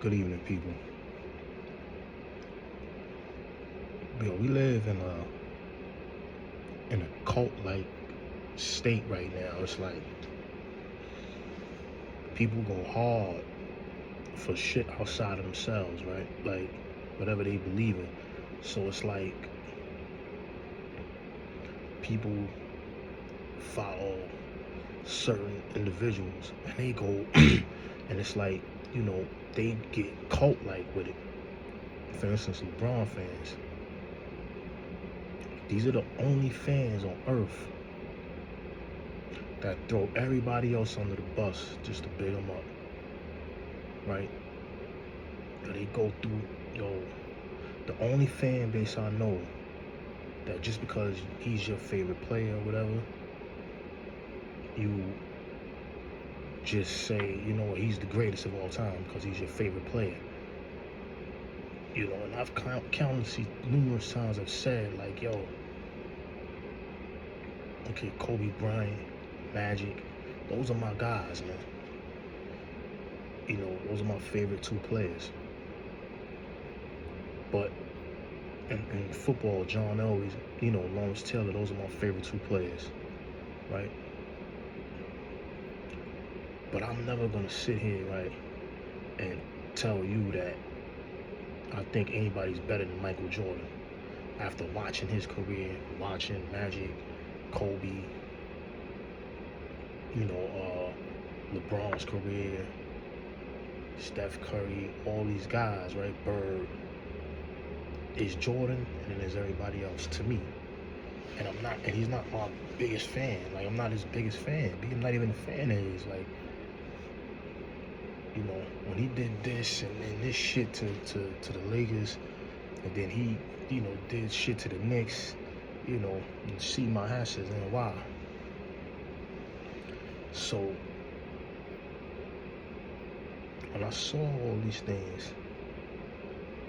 Good evening, people. Yo, we live in a cult-like state right now. It's like people go hard for shit outside of themselves, right? Like whatever they believe in. So it's like people follow certain individuals and they go and it's like, they get cult-like with it. For instance, LeBron fans. These are the only fans on earth that throw everybody else under the bus just to big them up, right? They go through, the only fan base I know that just because he's your favorite player or whatever, you just say, he's the greatest of all time because he's your favorite player. And I've countless numerous times I've said, like, okay, Kobe Bryant, Magic, those are my guys, man. Those are my favorite two players. But in football, John Elway, Lawrence Taylor, those are my favorite two players, right? But I'm never gonna sit here, right, and tell you that I think anybody's better than Michael Jordan after watching his career, watching Magic, Kobe, LeBron's career, Steph Curry, all these guys, right? Bird. Is Jordan, and then there's everybody else to me. And he's not my biggest fan. Like, I'm not his biggest fan. I'm not even a fan of his. Like, when he did this and this shit to the Lakers, and then he, did shit to the Knicks, see my asses in a while. So, when I saw all these things,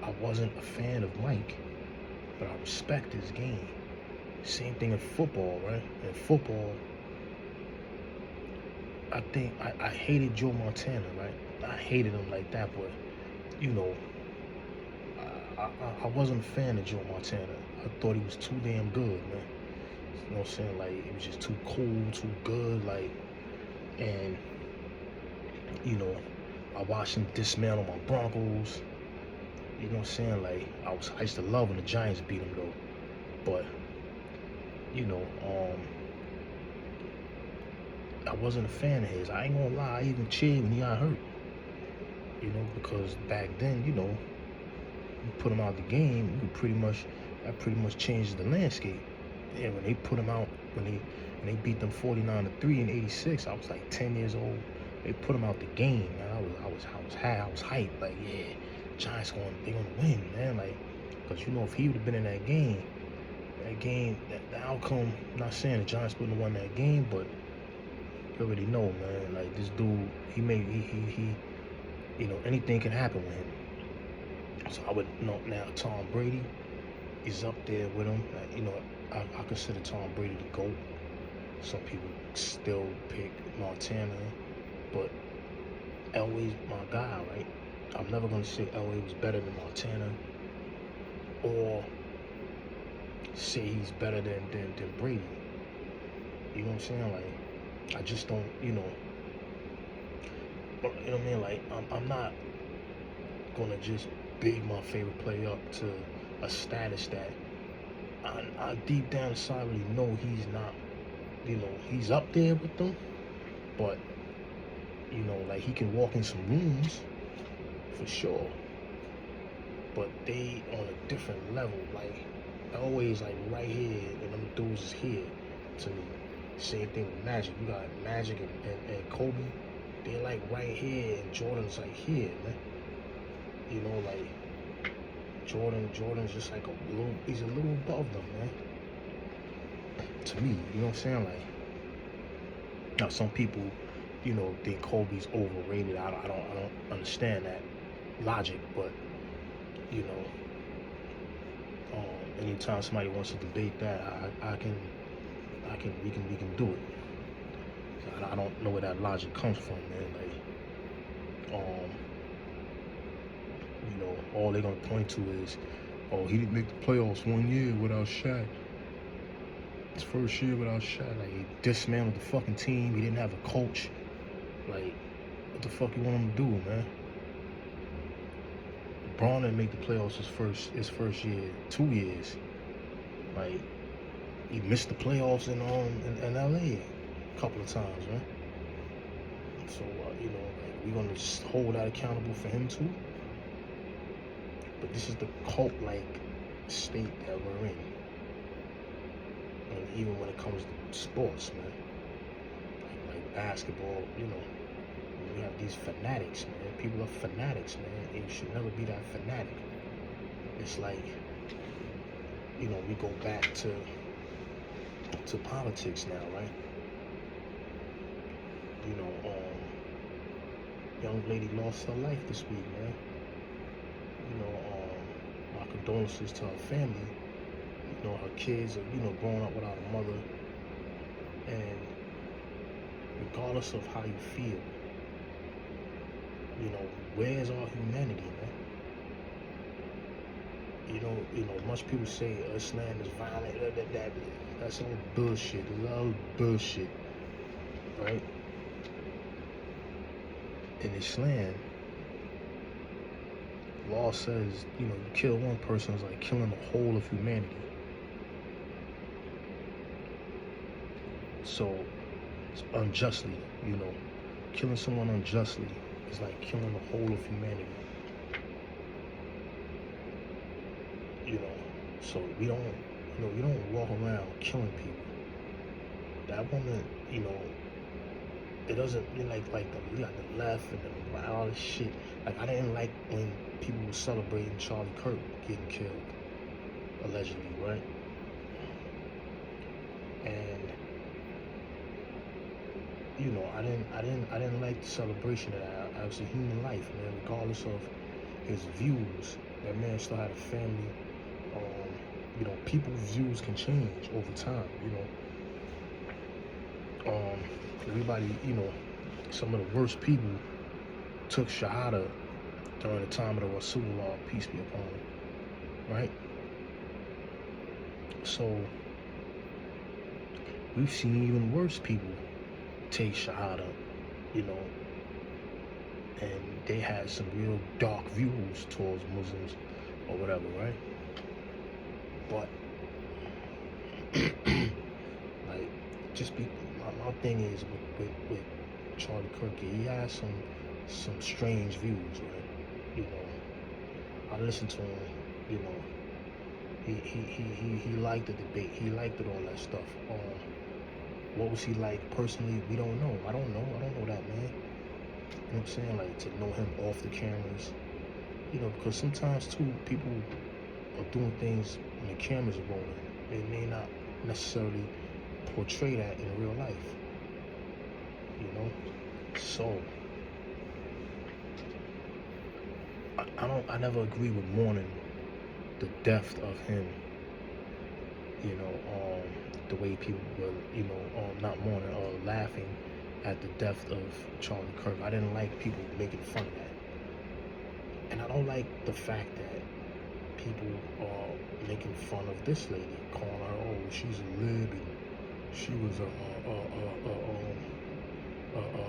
I wasn't a fan of Mike, but I respect his game. Same thing in football, right? In football, I think I hated Joe Montana, right? I hated him like that, but I wasn't a fan of Joe Montana. I thought he was too damn good, man. You know what I'm saying? Like, it was just too cool, too good, like, and I watched him dismantle my Broncos. You know what I'm saying? Like, I used to love when the Giants beat him though, but I wasn't a fan of his. I ain't gonna lie, I even cheered when he got hurt. Because back then, you put him out of the game, that pretty much changed the landscape. Yeah, when they put him out, when they beat them 49-3 in '86, I was like 10 years old. They put him out the game, man. I was hyped. Like, yeah, Giants they gonna win, man. Like, because if he would have been in that game, the outcome. I'm not saying the Giants wouldn't have won that game, but you already know, man. Like, this dude, he anything can happen with him. So I would know now. Tom Brady is up there with him. I consider Tom Brady the GOAT. Some people still pick Montana, but Elway's my guy, right? I'm never gonna say Elway was better than Montana, or say he's better than Brady. You know what I'm saying? Like, I just don't, what I mean? Like, I'm not gonna just big my favorite player up to a status that I deep down inside really know he's not. He's up there with them, but like, he can walk in some rooms for sure, but they on a different level. Like, always like right here, and them dudes is here to me. Same thing with Magic. You got Magic and Kobe. They're like right here, and Jordan's like here, man. Like, Jordan's just like he's a little above them, man. To me, you know what I'm saying? Like, now some people, think Kobe's overrated. I don't understand that logic, but anytime somebody wants to debate that, we can do it. So I don't know where that logic comes from, man. Like, You know, all they're gonna point to is, oh, he didn't make the playoffs 1 year without Shaq. His first year without Shaq, like he dismantled the fucking team. He didn't have a coach. Like, what the fuck you want him to do, man? Braun didn't make the playoffs his first year, 2 years. Like, he missed the playoffs in LA a couple of times, man. So you know, like, we're gonna just hold that accountable for him too. But this is the cult-like state that we're in, and even when it comes to sports, man, like basketball, you know, we have these fanatics, man. People are fanatics, man. And you should never be that fanatic. It's like, you know, we go back to politics now, right? You know, young lady lost her life this week, man. You know, my condolences to her family. You know, her kids are, you know, growing up without a mother. And regardless of how you feel, you know, where's our humanity, man? You know, much people say Islam is violent. That's all bullshit. It's all bullshit, right? In Islam, law says, you know, you kill one person is like killing the whole of humanity. So, it's unjustly, you know, killing someone unjustly is like killing the whole of humanity. You know, so we don't, you know, you don't walk around killing people. That woman, you know, it doesn't, you know, like the left and the right, all this shit. Like, I didn't like when people were celebrating Charlie Kirk getting killed, allegedly, right? And you know, I didn't like the celebration of that. I was a human life, man. Regardless of his views, that man still had a family. You know, people's views can change over time. You know, everybody, you know, some of the worst people took Shahada during the time of the Rasulullah, peace be upon him, right? So we've seen even worse people take Shahada, you know, and they had some real dark views towards Muslims or whatever, right? But like, just be my thing is with Charlie Kirk, he has some strange views, right? You know, I listened to him, you know, he liked the debate, he liked it, all that stuff. What was he like personally? We don't know. I don't know that, man. You know what I'm saying? Like, to know him off the cameras, you know, because sometimes too, people are doing things when the cameras are rolling. They may not necessarily portray that in real life, you know. So I never agree with mourning the death of him. You know, the way people were, you know, not mourning or laughing at the death of Charlie Kirk. I didn't like people making fun of that. And I don't like the fact that people are making fun of this lady, calling her, oh, she's a lib, and she was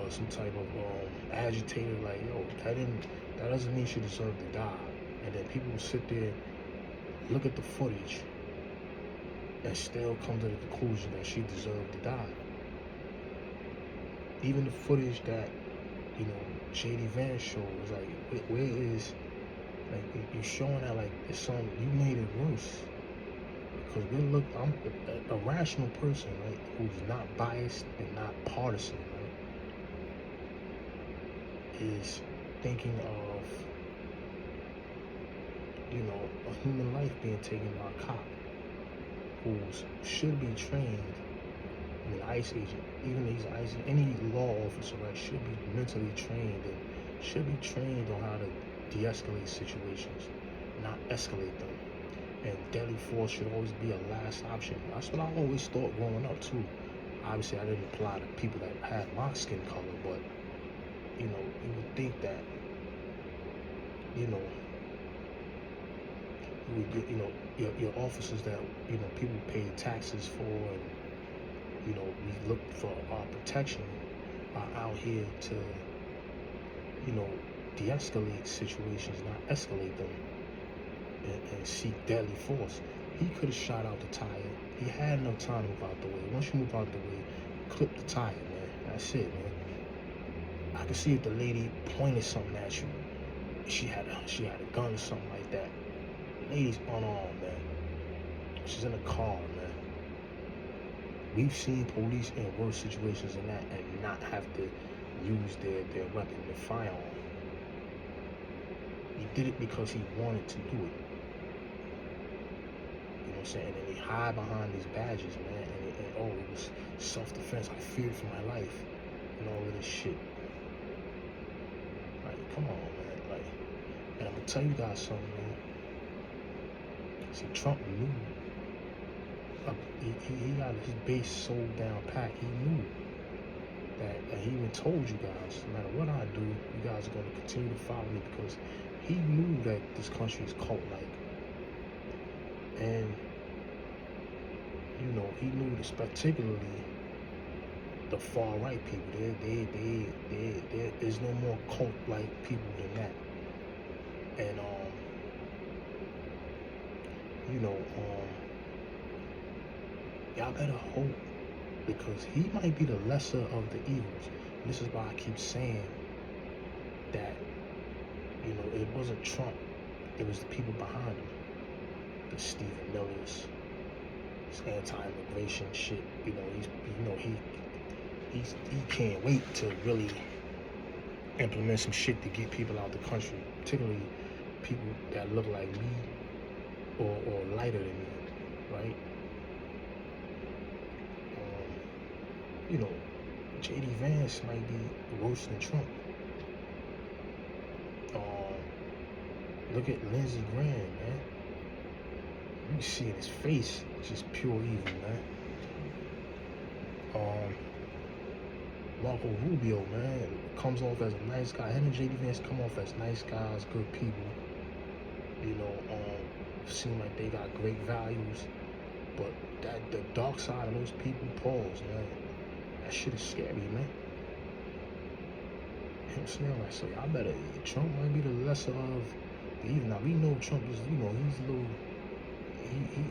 some type of agitator. Like, yo, that doesn't mean she deserved to die. And then people will sit there, look at the footage, and still come to the conclusion that she deserved to die. Even the footage that, you know, J.D. Vance showed was like, where is, like, you're showing that, like, it's something, you made it worse. Because I'm a rational person, right, who's not biased and not partisan, right, is thinking of, you know, a human life being taken by a cop who should be trained. I mean, ICE agent, even these ICE, any law officer, right, should be mentally trained and should be trained on how to de-escalate situations, not escalate them. And deadly force should always be a last option. That's what I always thought growing up too. Obviously, I didn't apply to people that had my skin color, but you know, you would think that, you know, your officers that people pay taxes for, and we look for our protection, are out here to de-escalate situations, not escalate them, and seek deadly force. He could have shot out the tire. He had enough time to move out the way. Once you move out the way, clip the tire, man. That's it, man. I could see if the lady pointed something at you. She had a gun or something like that. The lady's unarmed, man. She's in a car, man. We've seen police in worse situations than that and not have to use their weapon, their firearm. He did it because he wanted to do it. You know what I'm saying? And they hide behind these badges, man. And it was self-defense. I feared for my life and all of this shit. Like, come on, man. Like, and I'm gonna tell you guys something, man. See, Trump knew. He got his base so down pat. He knew that, and he even told you guys, no matter what I do, you guys are going to continue to follow me, because he knew that this country is cult-like. And he knew this, particularly the far-right people. There's no more cult-like people than that. And y'all better hope, because he might be the lesser of the evils. And this is why I keep saying that, it wasn't Trump, it was the people behind him. The Stephen Millers, this anti-immigration shit. He can't wait to really implement some shit to get people out the country, particularly people that look like me or lighter than me, right? J.D. Vance might be worse than Trump. Look at Lindsey Graham, man. You can see in his face, just pure evil, man. Marco Rubio, man, comes off as a nice guy. Him and J.D. Vance come off as nice guys, good people. Seem like they got great values, but the dark side of those people, pause, man. That shit is scary, man. You know what I'm saying? Like, so y'all better, Trump might be the lesser of the evil. Now, we know Trump is,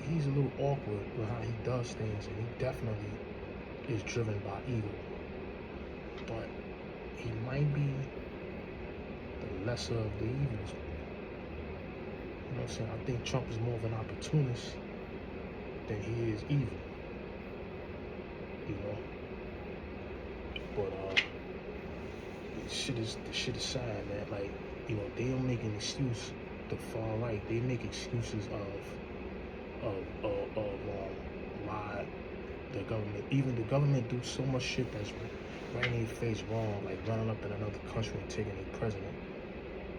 he's a little awkward with how he does things, and he definitely is driven by ego. But he might be the lesser of the evils. You know what I'm saying? I think Trump is more of an opportunist than he is evil. But the shit is sad, man. Like, they don't make an excuse. The far right, they make excuses of why the government, even the government, do so much shit that's right in your face wrong, like running up in another country and taking a president.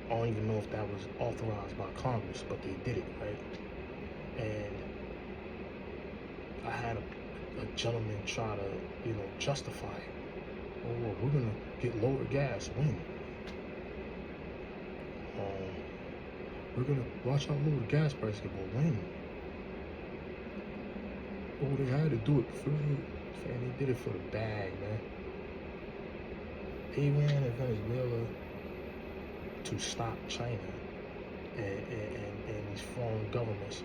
I don't even know if that was authorized by Congress, but they did it, right? And I had a gentleman try to, justify it. Oh, well, we're gonna get lower gas. When? We're gonna watch out lower gas prices. Well, when? Oh, they had to do it for, man, they did it for the bag, man. Iran and Venezuela to stop China and these foreign governments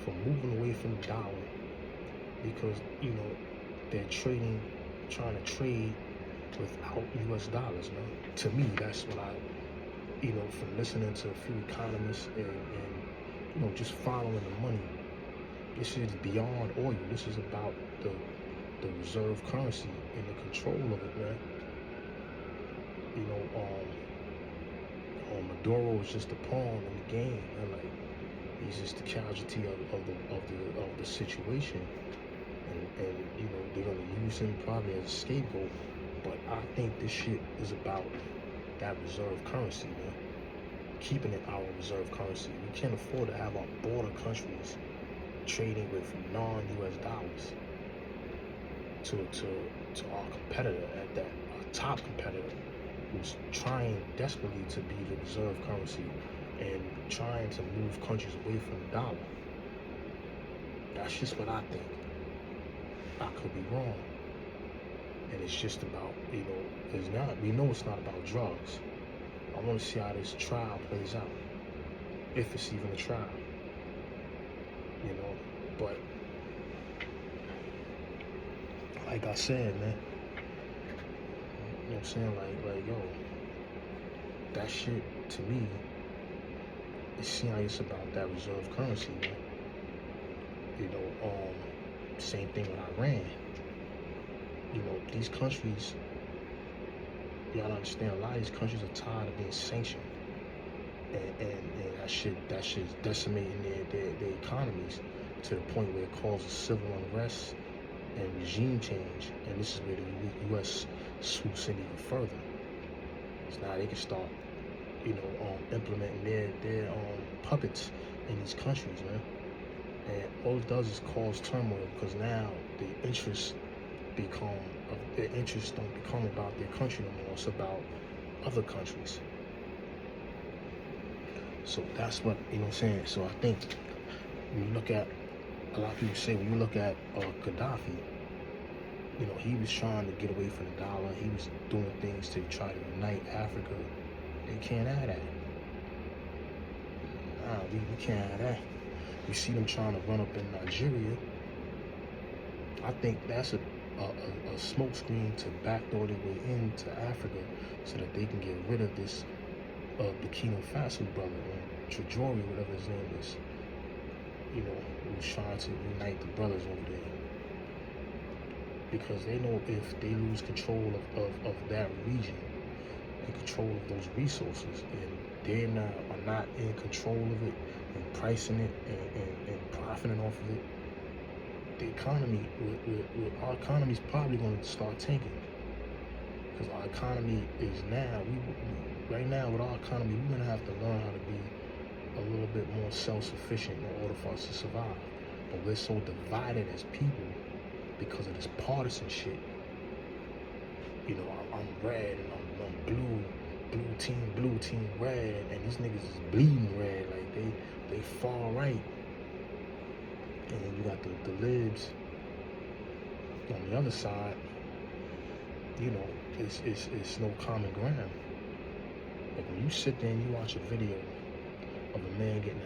from moving away from the dollar, because they're trying to trade without U.S. dollars, man. To me, that's what I, from listening to a few economists and just following the money. This is beyond oil. This is about the reserve currency and the control of it, man. Maduro is just a pawn in the game, man. Like, he's just the casualty of the situation, and they're gonna use him probably as a scapegoat. But I think this shit is about that reserve currency, man. Keeping it our reserve currency. We can't afford to have our border countries trading with non-U.S. dollars to our competitor at that, our top competitor, who's trying desperately to be the reserve currency and trying to move countries away from the dollar. That's just what I think. I could be wrong. And it's just about, it's not, we know it's not about drugs. I want to see how this trial plays out. If it's even a trial. But like I said, man, you know what I'm saying? Like, yo, that shit to me, it seems like it's about that reserve currency, man. Same thing with Iran. These countries, you gotta understand, a lot of these countries are tired of being sanctioned. And that shit's decimating their economies to the point where it causes civil unrest and regime change. And this is where the U.S. swoops in even further. So now they can start, implementing their puppets in these countries, man. And all it does is cause turmoil, because now the interests don't become about their country no more. It's about other countries. So that's what, I'm saying. So I think when you look at, a lot of people say, when you look at Gaddafi, he was trying to get away from the dollar. He was doing things to try to unite Africa. They can't have that. Nah, we can't have that. We see them trying to run up in Nigeria. I think that's a smokescreen to backdoor their way into Africa so that they can get rid of this Burkina Faso brother, Traoré, whatever his name is. Who's trying to unite the brothers over there. Because they know if they lose control of that region and control of those resources, and they are not in control of it and pricing it and profiting off of it, the economy, our economy is probably going to start tanking. Because our economy is now, right now with our economy, we're going to have to learn how to be a little bit more self-sufficient in order for us to survive. But we're so divided as people because of this partisan shit. I'm red and I'm blue team red, and these niggas is bleeding red, like they far right. And then you got the libs on the other side. It's no common ground. Like when you sit there and you watch a video of a man getting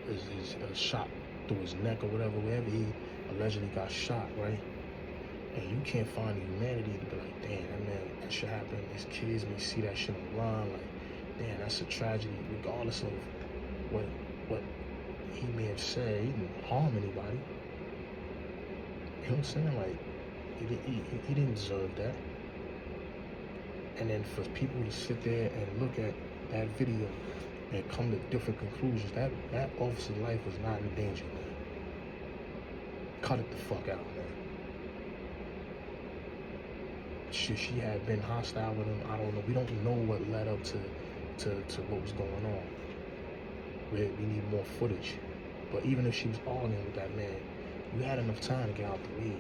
his shot through his neck or wherever he allegedly got shot, right? And you can't find the humanity to be like, damn, that shit happened. His kids may see that shit online, like, damn, that's a tragedy, regardless of what he may have said. He didn't harm anybody. You know what I'm saying? Like, he didn't deserve that. And then for people to sit there and look at that video and come to different conclusions, that officer's life was not in danger, man. Cut it the fuck out, man. She had been hostile with him. I don't know. We don't know what led up to what was going on. We need more footage. But even if she was arguing with that man, you had enough time to get out the way.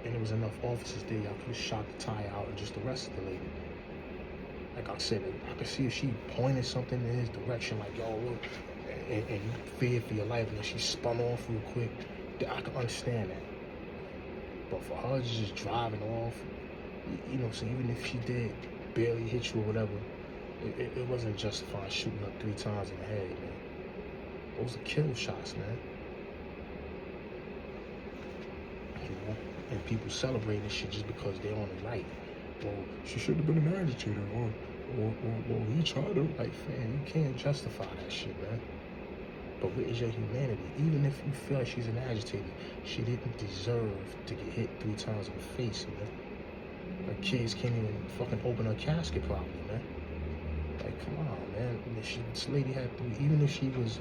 And there was enough officers there. Y'all could have shot the tire out and just arrested the lady. Like I said, I could see if she pointed something in his direction, like, yo, look, and you feared for your life, and then she spun off real quick. I can understand that. But for her to just driving off, so even if she did barely hit you or whatever, it wasn't justified shooting her 3 times in the head, man. Those are kill shots, man. And people celebrating this shit just because they're on the right. Well, she should have been an agitator, or he tried to. Like, fam, you can't justify that shit, man. But where is your humanity? Even if you feel like she's an agitator, she didn't deserve to get hit 3 times in the face, man. Her kids can't even fucking open her casket properly, man. Like, come on, man. This lady had to, even if she was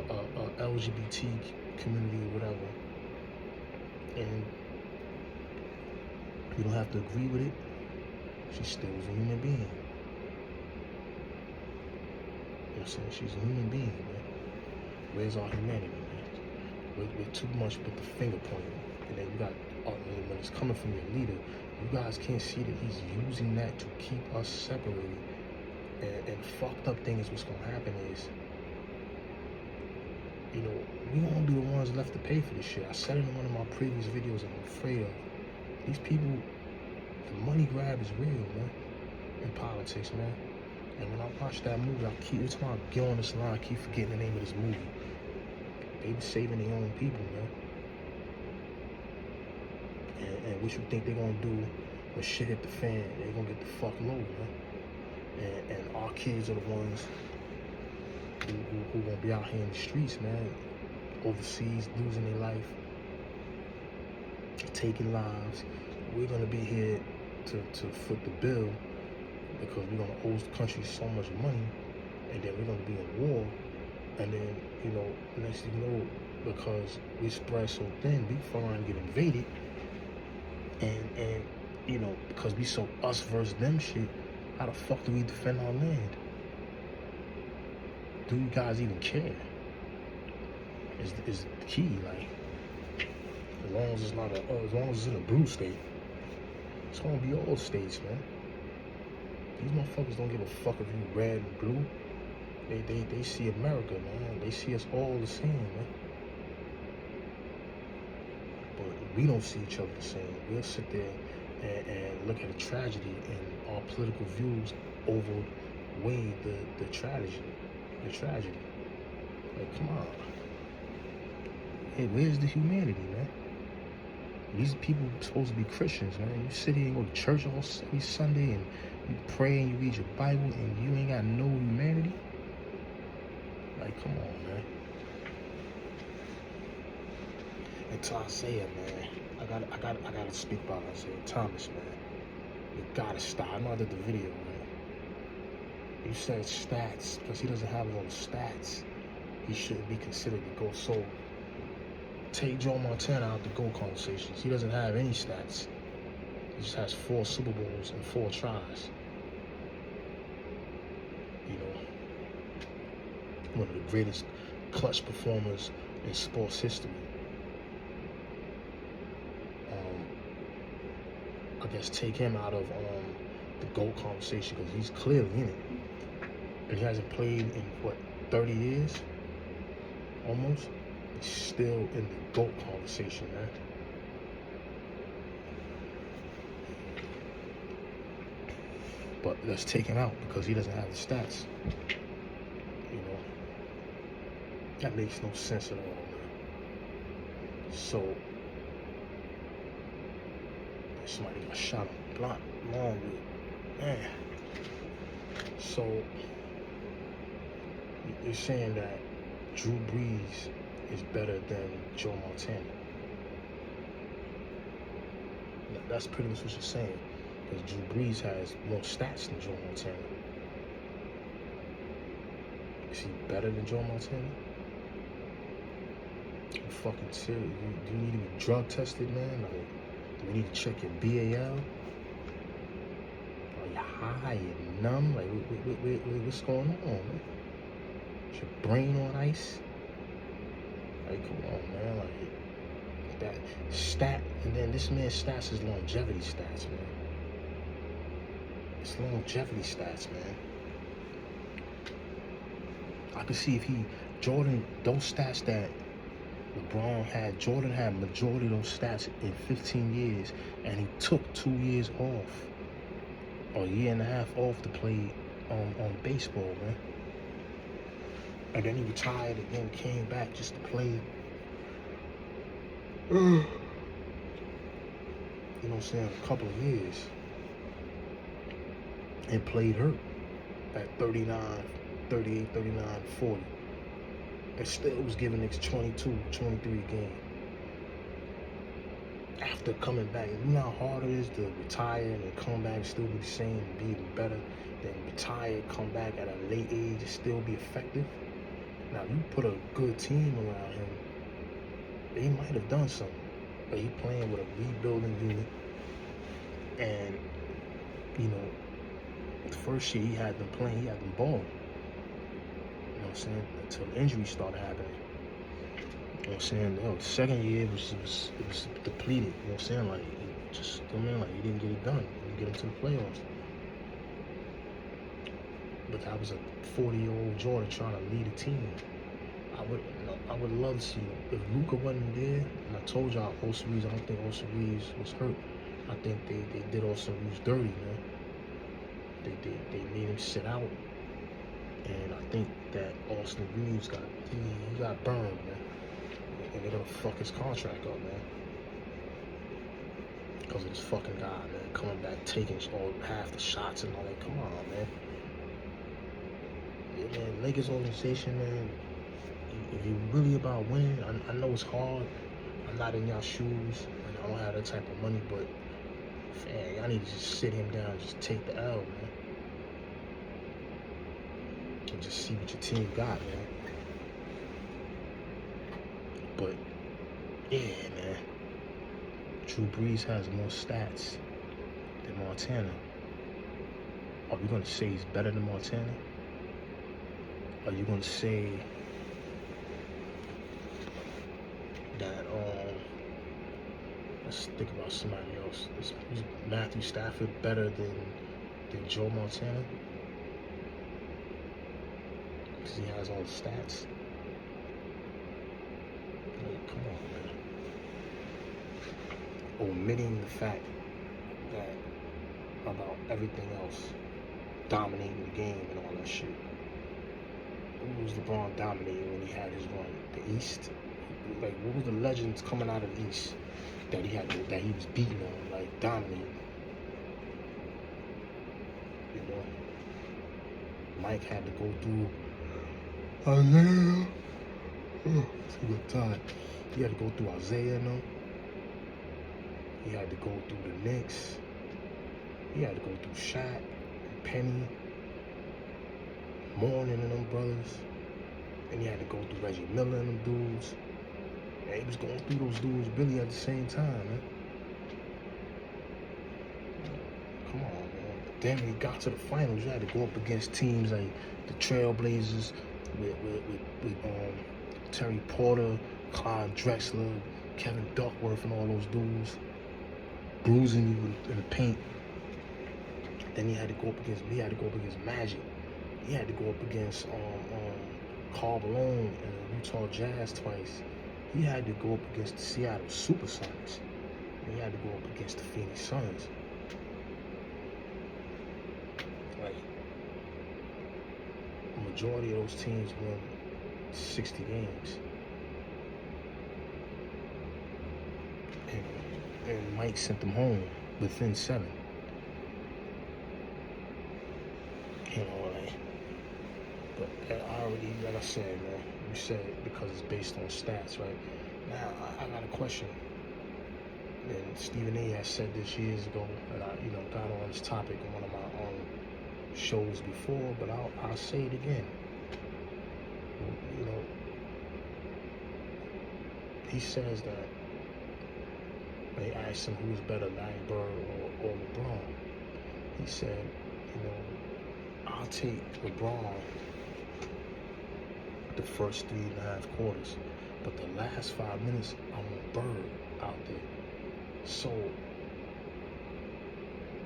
a LGBT community or whatever, and you don't have to agree with it, she still was a human being. You know what I'm saying? She's a human being, man. Where's our humanity, man? We're too much with the finger pointing. And then you got, when it's coming from your leader, you guys can't see that he's using that to keep us separated. And fucked up thing is, what's gonna happen is, You know, we won't be the ones left to pay for this shit. I said it in one of my previous videos, and I'm afraid of these people. The money grab is real, man, in politics, man. And when I watch that movie, every time I get on this line, I keep forgetting the name of this movie. They be saving their own people, man. And what you think they're gonna do when shit hit the fan? They're gonna get the fuck low, man. And our kids are the ones who gonna be out here in the streets, man, overseas, losing their life, taking lives. We're gonna be here to foot the bill because we're gonna owe the country so much money, and then we're gonna be in war, and then, you know, next thing you know, because we spread so thin, we foreign get invaded, and you know, because we so us versus them shit, how the fuck do we defend our land? Do you guys even care? Is the key, like, as long as it's not as long as it's in a blue state, it's gonna be all states, man. These motherfuckers don't give a fuck if you red and blue. They see America, man. They see us all the same, man. But we don't see each other the same. We'll sit there and look at a tragedy, and our political views overweigh the tragedy. Like, come on. Hey, where's the humanity, man? These people are supposed to be Christians, man. You sit here and go to church every Sunday, and you pray and you read your Bible, and you ain't got no humanity. Like, come on, man. And to Isaiah, man, I gotta speak about Isaiah Thomas, man. You gotta stop. I know I did the video, man. You said stats, because he doesn't have no stats. He shouldn't be considered the GOAT. So take Joe Montana out the GOAT conversations. He doesn't have any stats. He just has 4 Super Bowls and 4 tries. You know, one of the greatest clutch performers in sports history. I guess take him out of the GOAT conversation, because he's clearly in it. And he hasn't played in, what, 30 years? Almost. He's still in the GOAT conversation, man. But let's take him out because he doesn't have the stats. You know, that makes no sense at all, man. So, somebody got shot on the block, Longwood, man. So, you're saying that Drew Brees is better than Joe Montana? That's pretty much what you're saying, because Drew Brees has more stats than Joe Montana. Is he better than Joe Montana? You fucking serious? Do you need to be drug tested, man? Like, do we need to check your BAL? Are you high and numb? Like, what's going on, man? Is your brain on ice? Like, come on, man. Like, that stat, and then this man's stats is longevity stats, man. It's longevity stats, man. I could see if those stats that LeBron had, Jordan had majority of those stats in 15 years, and he took 2 years off, or a year and a half off to play on baseball, man. And then he retired and then came back just to play. You know what I'm saying? A couple of years. And played hurt at 39, 38, 39, 40. And still was giving niggas 22, 23 a game. After coming back, you know how hard it is to retire and then come back and still be the same and be even better than retire, come back at a late age and still be effective? Now, you put a good team around him, they might have done something. But he playing with a rebuilding unit, and, you know, the first year he had them playing, he had them balling. You know what I'm saying? Until injuries started happening. You know what I'm saying? The second year it was depleted. You know what I'm saying? Like, just, I mean, like, he didn't get it done. He didn't get him to the playoffs. But that was a 40-year-old Jordan trying to lead a team. I would love to see if Luka wasn't there. And I told y'all Austin Reeves. I don't think Austin Reeves was hurt. I think they did Austin Reeves dirty, man. They made him sit out, and I think that Austin Reeves he got burned, man. And they're gonna fuck his contract up, man. Because of this fucking guy, man, coming back, taking half the shots and all that. Come on, man. Yeah, man, Lakers organization, man. If you're really about winning, I know it's hard. I'm not in y'all shoes, and I don't have that type of money, but man, y'all need to just sit him down and just take the L, man. And just see what your team got, man. But yeah, man. Drew Brees has more stats than Montana. Are we gonna say he's better than Montana? Are you gonna say that let's think about somebody else. Is Matthew Stafford better than Joe Montana? Because he has all the stats. Like, come on, man. Omitting the fact that about everything else, dominating the game and all that shit. Who was LeBron dominating when he had his run? The East? Like, what was the legends coming out of the East that he was beating on, like dominating? You know, Mike had to go through Isaiah. Too much time. He had to go through Isaiah, no. He had to go through the Knicks. He had to go through Shaq, Penny, Mourning and them brothers. And he had to go through Reggie Miller and them dudes. And he was going through those dudes really at the same time, man. Come on, man. Then when he got to the finals, you had to go up against teams like the Trailblazers with Terry Porter, Clyde Drexler, Kevin Duckworth, and all those dudes bruising you in the paint. Then he had to go up against Magic. He had to go up against Karl Malone and the Utah Jazz twice. He had to go up against the Seattle Supersonics. And he had to go up against the Phoenix Suns. Like, the majority of those teams won 60 games. And Mike sent them home within 7. You know, like, but I already, like I said, man, you said it because it's based on stats, right? Now, I got a question. And Stephen A. has said this years ago, and I, got on this topic in one of my own shows before, but I'll say it again. You know, he says that they asked him who's better, Larry Bird or LeBron. He said, I'll take LeBron the first 3.5 quarters, but the last 5 minutes, I want Bird out there. So,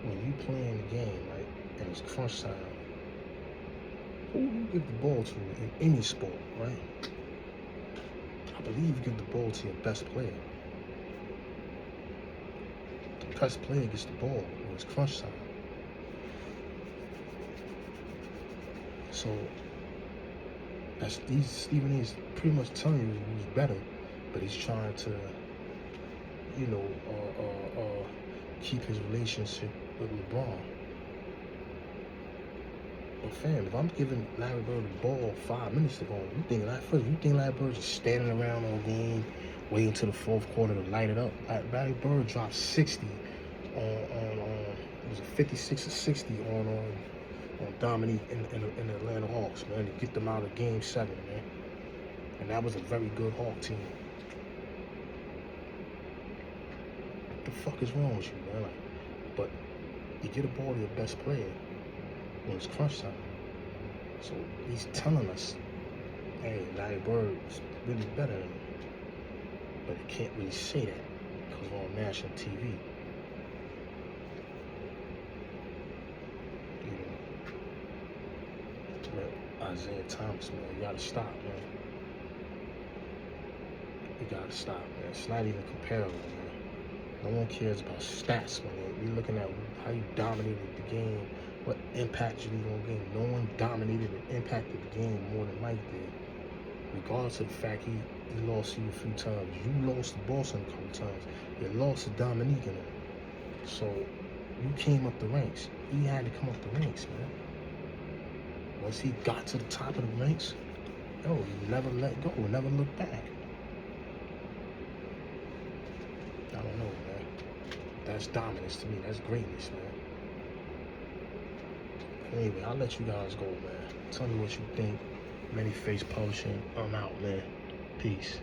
when you playing the game, right, and it's crunch time, who you give the ball to in any sport, right? I believe you give the ball to your best player. The best player gets the ball when it's crunch time. So, Stephen A. is pretty much telling you who's better, but he's trying to, keep his relationship with LeBron. But fam, if I'm giving Larry Bird the ball 5 minutes to go, you think Larry Bird just standing around all game, waiting until the fourth quarter to light it up? Larry Bird dropped 60 on it was a 56 or 60 on Dominique and the Atlanta Hawks, man, to get them out of Game 7, man. And that was a very good Hawk team. What the fuck is wrong with you, man? Like, but you get a ball to your best player when it's crunch time. So he's telling us, hey, Larry Bird is really better than him. But he can't really say that because we're on national TV. Isaiah Thomas, man, you gotta stop, man. You gotta stop, man. It's not even comparable, man. No one cares about stats when we're looking at how you dominated the game, what impact you leave on the game. No one dominated and impacted the game more than Mike did. Regardless of the fact he lost you a few times. You lost to Boston a couple times. You lost to Dominique in it. So you came up the ranks. He had to come up the ranks, man. Once he got to the top of the ranks, yo, you never let go, never look back. I don't know, man. That's dominance to me. That's greatness, man. Anyway, I'll let you guys go, man. Tell me what you think. Many Face Publishing. I'm out, man. Peace.